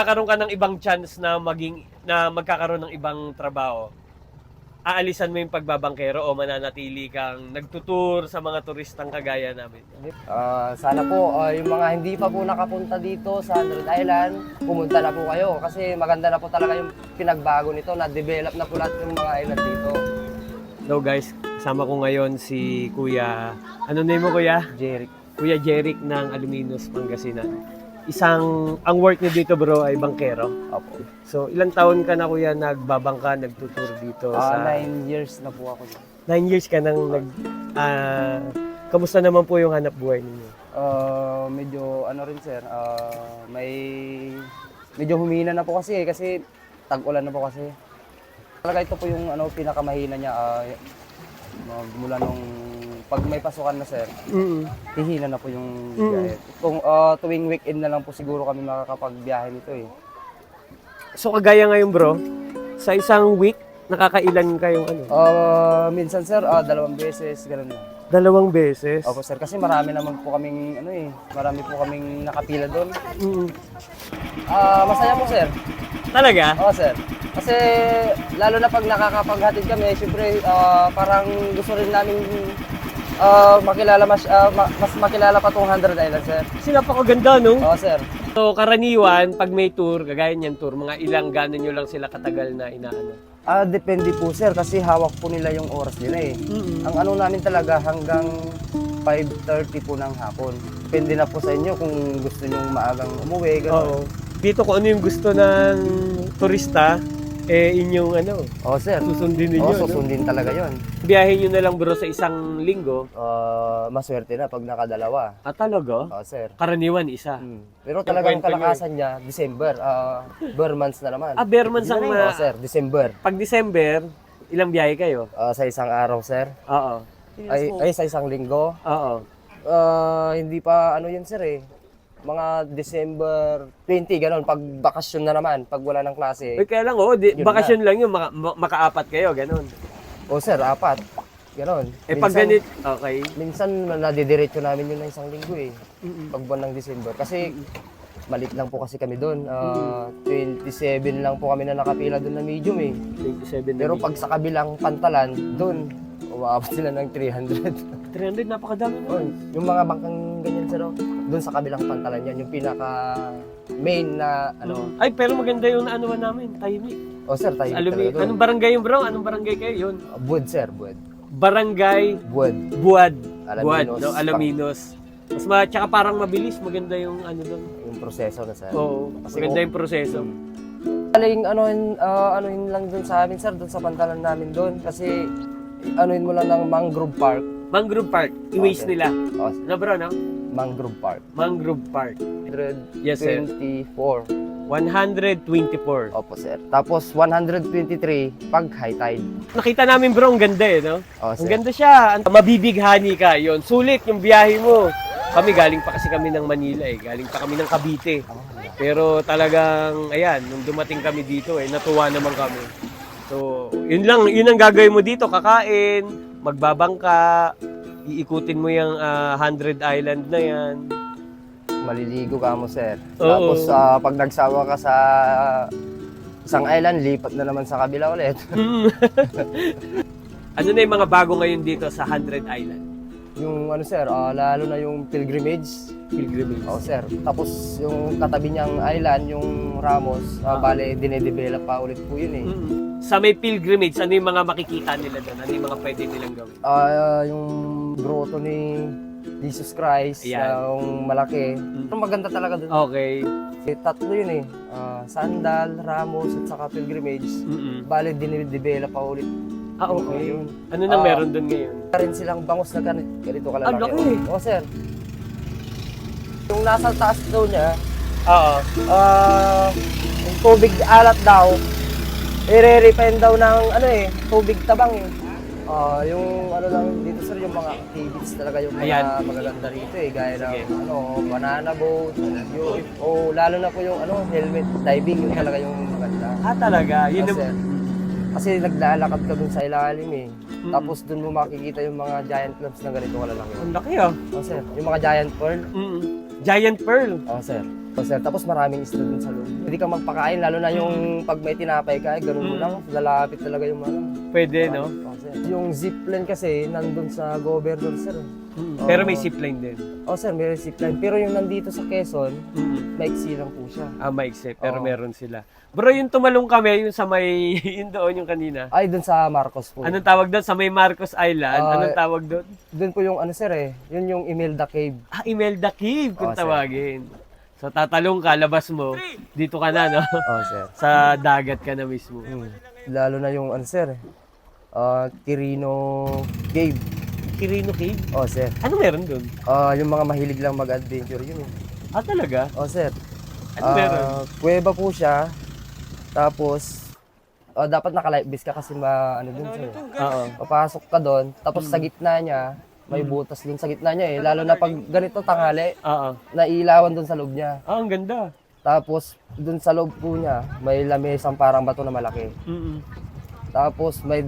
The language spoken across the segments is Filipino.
Magkakaroon ka ng ibang chance na magkakaroon ng ibang trabaho, aalisan mo yung pagbabangkero o mananatili kang nagtutur sa mga turistang kagaya namin? Sana po yung mga hindi pa po nakapunta dito sa Hundred Island, pumunta na po kayo kasi maganda na po talaga yung pinagbago nito, na-develop na po lahat yung mga island dito. So guys, kasama ko ngayon si Kuya, ano name mo Kuya? Jeric. Kuya Jeric ng Alaminos, Pangasinan. Ang work niyo dito bro ay bangkero. Opo. So ilang taon ka na Kuya nagbabangka, nagtutur dito sa... 9 years na po ako. 9 years ka nang kamusta naman po yung hanap buhay ninyo? Medyo ano rin sir, medyo humina na po kasi tag-ulan na po kasi. Talaga ito po yung pinakamahina niya mula nung pag may pasukan na sir, hihina na po yung biyahe. Kung tuwing weekend na lang po siguro kami makakapagbiyahe nito eh. So kagaya ngayon bro, sa isang week, nakakailan kayong ano? Minsan sir, 2 beses, gano'n na. 2 beses? Opo sir, kasi marami naman po kaming marami po kaming nakapila doon. Masaya po sir. Talaga? Oo sir. Kasi lalo na pag nakakapaghatid kami, syempre parang gusto rin namin makilala mas makilala pa tong Hundred Island sir. Kasi napakaganda no? Oo sir. So karaniwan, pag may tour, gagaya niyan tour, mga ilang gano'n nyo lang sila katagal na inaano? Depende po sir kasi hawak po nila yung oras nila eh. Ang ano namin talaga hanggang 5:30 po ng hapon. Depende na po sa inyo kung gusto nyo maagang umuwi, gano'n. Oo. Dito kung ano yung gusto ng turista, inyong Oo sir. susundin ninyo. Oo, susundin talaga yon. Biyahe nyo na lang bro sa isang linggo. Maswerte na pag nakadalawa. Talaga? Oo sir. Karaniwan isa. Pero talagang kwento nyo kalakasan niya, December. Bare months na naman. Bare months ang Oo sir, December. pag December, ilang biyahe kayo? Sa isang araw sir. Oo. Ay sa isang linggo. Oo. Hindi pa yun sir eh. Mga December 20, gano'n. Pag bakasyon na naman, pag wala ng klase. Kaya lang, Yun bakasyon lang yun, makaapat kayo, ganun. O sir, 4. Gano'n. Pag ganit, okay. Minsan, nadidiretso namin yun ng isang linggo eh. Pag buwan ng December. Kasi, malit lang po kasi kami doon. 27 lang po kami na nakapila doon na medium eh. 27 Pero pag sa kabilang pantalan, doon, umaabot sila ng 300. 300, napakadami Oh, na. yung mga bangkang ganyan sir, doon sa kabilang pantalan yan, yung pinaka main na Ay, pero maganda yung naanuan namin, tahimik. Oh sir, tayo talaga doon. Anong barangay yun bro? Anong barangay kayo yun? Buwad sir, buwad. Barangay Buwad. Buwad. Alaminos. No? Alaminos. Tsaka parang mabilis, maganda yung doon. Yung proseso na sir. Oo, Kasi maganda yung proseso. Aling anuhin lang doon sa amin sir, doon sa pantalan namin doon. Kasi anuhin mo lang ng Mangrove Park. Mangrove Park, i-waste Okay. nila. Oh, Ano bro, no? Mangrove Park. Mangrove Park. 124. Yes, sir. 124. Opo sir. Tapos 123 pag high tide. Nakita namin bro, ang ganda no? Oh, Ang sir. ganda siya. Mabibighani ka yon. Sulit yung biyahe mo. Kami galing pa kasi kami ng Manila Galing pa kami ng Cavite. Pero talagang, ayan, nung dumating kami dito natuwa naman kami. So, yun ang gagawin mo dito. Kakain, magbabangka, iikutin mo yung 100 Island na yan. Maliligo ka mo sir. Oo. Tapos pag nagsawa ka sa isang island, lipat na naman sa kabila ulit. Ano na yung mga bago ngayon dito sa 100 Island? Yung sir, lalo na yung pilgrimage. Pilgrimage. Oo sir. Tapos yung katabi niyang island, yung Ramos, bale dinedevelop pa ulit po yun eh. Sa may pilgrimage, ano yung mga makikita nila doon? Ano yung mga pwede nilang gawin? Yung grotto ni Jesus Christ, Ayan. yung malaki. Maganda talaga doon. Okay. Tatlo yun eh. Sandal, Ramos, at saka pilgrimage. Bale dinedevelop pa ulit. Okay. Yun. Ano nang meron doon ngayon? Rin silang bangus na ganito kalalaki. Ang laki. Oo sir. Yung nasa taas daw niya, Oo. yung tubig alat daw, i-refine daw ng tubig tabang eh. Yung lang dito sir, yung mga activities talaga yung mga Ayan. magaganda rito eh. Gaya Sige. ng banana boat, UFO, lalo na po yung helmet diving, yun talaga yung maganda. Talaga? Yun Oo, yung... sir. Kasi naglalakad ka dun sa ilalim eh. Tapos dun mo makikita yung mga giant clubs na ganito kalalaki. Ang laki Oh sir, yung mga giant pearl. Giant Pearl. Oh sir. O, sir, tapos maraming isda dun sa loob. Hindi ka magpakain, lalo na yung pag may tinapay ka, ganun mo lang, lalapit talaga yung ano. Pwede, no? O, sir. Yung zipline kasi, nandun sa governor, sir. Pero may zipline din. O, sir, may zipline. Pero yung nandito sa Quezon, Mm. maiksi lang po siya. Maiksi, pero Oo. meron sila. Bro, yung tumalong kami, yung sa may, yun doon yung kanina. Ay, dun sa Marcos po. Anong tawag doon? Sa may Marcos Island? Anong tawag doon? Dun po yung ano, sir, eh. Yun yung Imelda Cave. Imelda Cave, kung Sir. tawagin. So, tatalong ka, labas mo, dito ka na, no? O, sir. Sa dagat ka na mismo. Lalo na yung ano, sir, Quirino Cave. Quirino Cave? O, sir. Ano meron doon? Yung mga mahilig lang mag-adventure yun, eh. Talaga? O, sir. Ano meron? Kuweba po siya. Tapos, dapat naka-life vest ka kasi ano dun, sir. Oo. Papasok ka doon, tapos sa gitna niya, may butas dun sa gitna niya, eh. Lalo na pag ganito tanghali, Oo. nailawan dun sa loob niya. Ang ganda. Tapos, dun sa loob po niya, may lamesang parang bato na malaki. Mm-mm. Tapos, may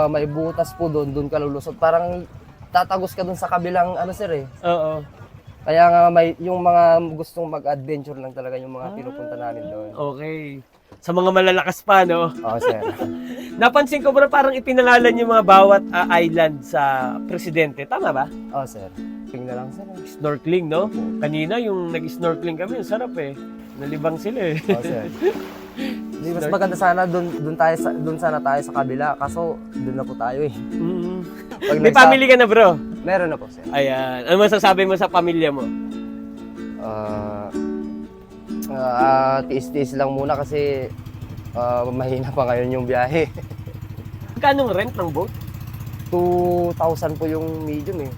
may butas po doon ka lulusot. Parang tatagos ka dun sa kabilang, ano, sir, eh. Oo. Kaya nga, yung mga gustong mag-adventure lang talaga yung mga pinupunta namin doon. Okay. Sa mga malalakas pa, no? Oo, sir. Napansin ko bro, parang ipinangalan yung mga bawat island sa presidente. Tama ba? Oo, sir. Tingnan lang, sir. Snorkeling, no? Kanina yung nag-snorkeling kami, ang sarap eh. Nalibang sila eh. Oo, sir. Di, mas maganda sana doon sana tayo sa kabila. Kaso, doon na po tayo, eh. Mm. Pag May family ka na bro? Meron na po, sir. Ayan. Ano masasabi mo sa pamilya mo? Tiis-tiis lang muna kasi mahina pa ngayon yung biyahe. Kanong rent ng boat? 2,000 po yung medium, eh.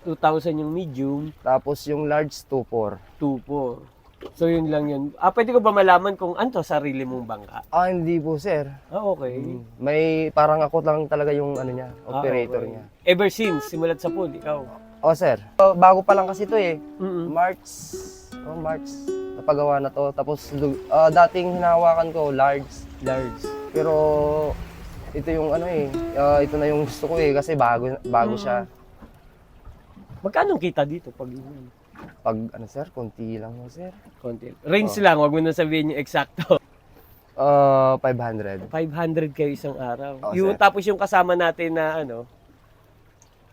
2,000 yung medium, Tapos yung large, 2,400. 2,400. So yun lang yun. Pwede ko ba malaman kung ano to, sarili mong bangka? Hindi po, sir. Okay. May parang ako lang talaga yung ano niya, operator Okay. niya. Ever since, simulat sa pool, ikaw? Sir. Bago pa lang kasi to, eh. Mm-mm. March napagawa na to. Tapos dating hinahawakan ko large. Large. Pero ito yung ano, eh. Ito na yung gusto ko, eh, kasi bago siya. Magkano kita dito pag Pag ano, sir, konti lang mo, sir. konti? Range lang, wag mo na sabihin yung eksakto. 500. 500 kayo isang araw. Oo, Yung sir. tapos yung kasama natin na ano,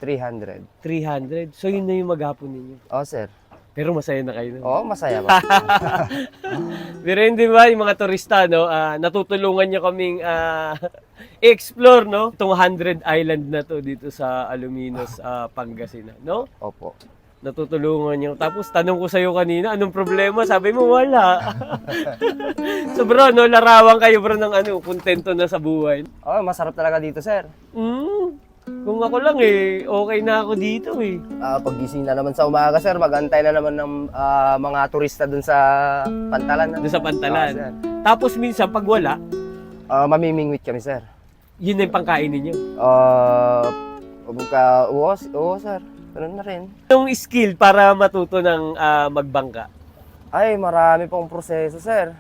300. 300. So yun na yung maghapon ninyo. Sir. Pero masaya na kayo nun. Masaya ba? Pero hindi ba yung mga turista, no, natutulungan nyo kaming i-explore, no? Itong 100 island na to dito sa Alaminos, Pangasinan, no? Opo. Natutulungan nyo. Tapos tanong ko sa'yo kanina, anong problema? Sabi mo, wala. So bro, no, larawan kayo bro ng ano, kontento na sa buhay. Masarap talaga dito, sir. Kung ako lang okay na ako dito eh. Paggising na naman sa umaga, sir, mag-antay na naman ng mga turista dun sa Pantalan. Doon sa Pantalan. Sir. Tapos minsan, pag wala, Mamimingwit kami, sir. yun na yung pangkain ninyo. Oo, sir. Ganun na rin. Anong skill para matuto ng magbangka? Ay, marami pong proseso, sir.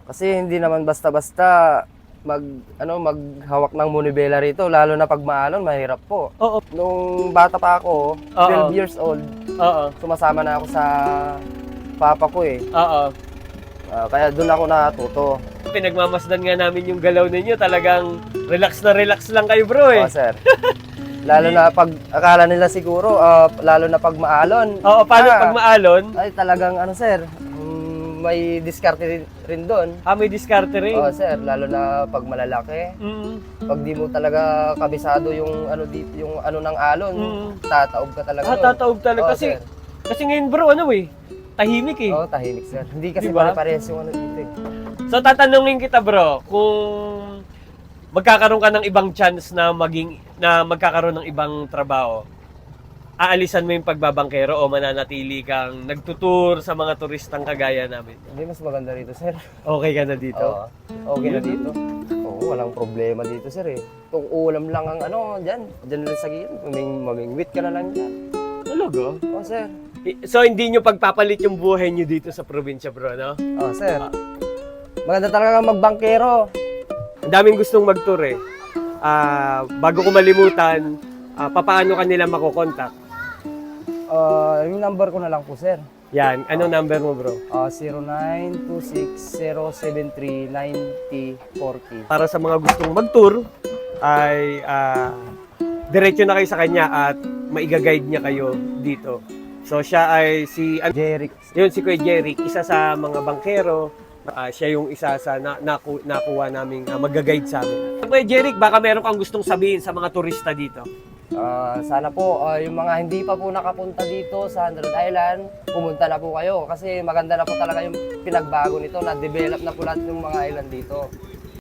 Kasi hindi naman basta-basta maghawak ng monobela rito, lalo na pag maalon, mahirap po. Oo. Nung bata pa ako, 12 years old, Oo. sumasama na ako sa papa ko, eh. Oo. Kaya doon ako natuto. Pinagmamasdan nga namin yung galaw ninyo. Talagang relax na relax lang kayo bro eh. Oo, sir. Lalo na pag, akala nila siguro, lalo na pag maalon. Oo, paano pag maalon? Ay, talagang ano, sir, may diskarte rin doon. May diskarte rin. Oo, sir, lalo na pag malalaki. Pag di mo talaga kabisado yung ano dito, yung ano ng alon, tataob ka talaga doon. Tataob talaga. Oo, Kasi, sir. kasi ngayon bro, tahimik eh. Oo, tahimik, sir. Hindi kasi Diba? pare-parehas yung ano dito, eh. So tatanungin kita bro, kung magkakaroon ka ng ibang chance na magkakaroon ng ibang trabaho, aalisan mo yung pagbabangkero o mananatili kang nagtutur sa mga turistang kagaya namin? Hindi, mas maganda rito, sir. Okay ka na dito? Oo, okay na dito. Oo, walang problema dito, sir, eh. Kung ulam lang ang ano, dyan lang sa gilid, mamingwit ka na lang dyan. Talaga? Oo, sir. So hindi nyo pagpapalit yung buhay nyo dito sa probinsya bro, no? Oo, sir. Maganda talaga magbangkero. Ang daming gustong mag-tour eh. Bago ko malimutan, papaano ka nila makokontak? Yung number ko na lang po, sir. Yan, anong number mo bro? 0926-073-9040. Para sa mga gustong mag-tour, ay diretso na kayo sa kanya at maiga-guide niya kayo dito. So siya ay Jeric. yun si Kuya Jeric, isa sa mga bangkero. Siya yung isa sa nakuha naming mag-guide sa amin. Kuya Jeric, baka meron kang gustong sabihin sa mga turista dito. Sana po, yung mga hindi pa po nakapunta dito sa 100 Island, pumunta na po kayo kasi maganda na po talaga yung pinagbago nito, na-develop na po lahat ng mga island dito.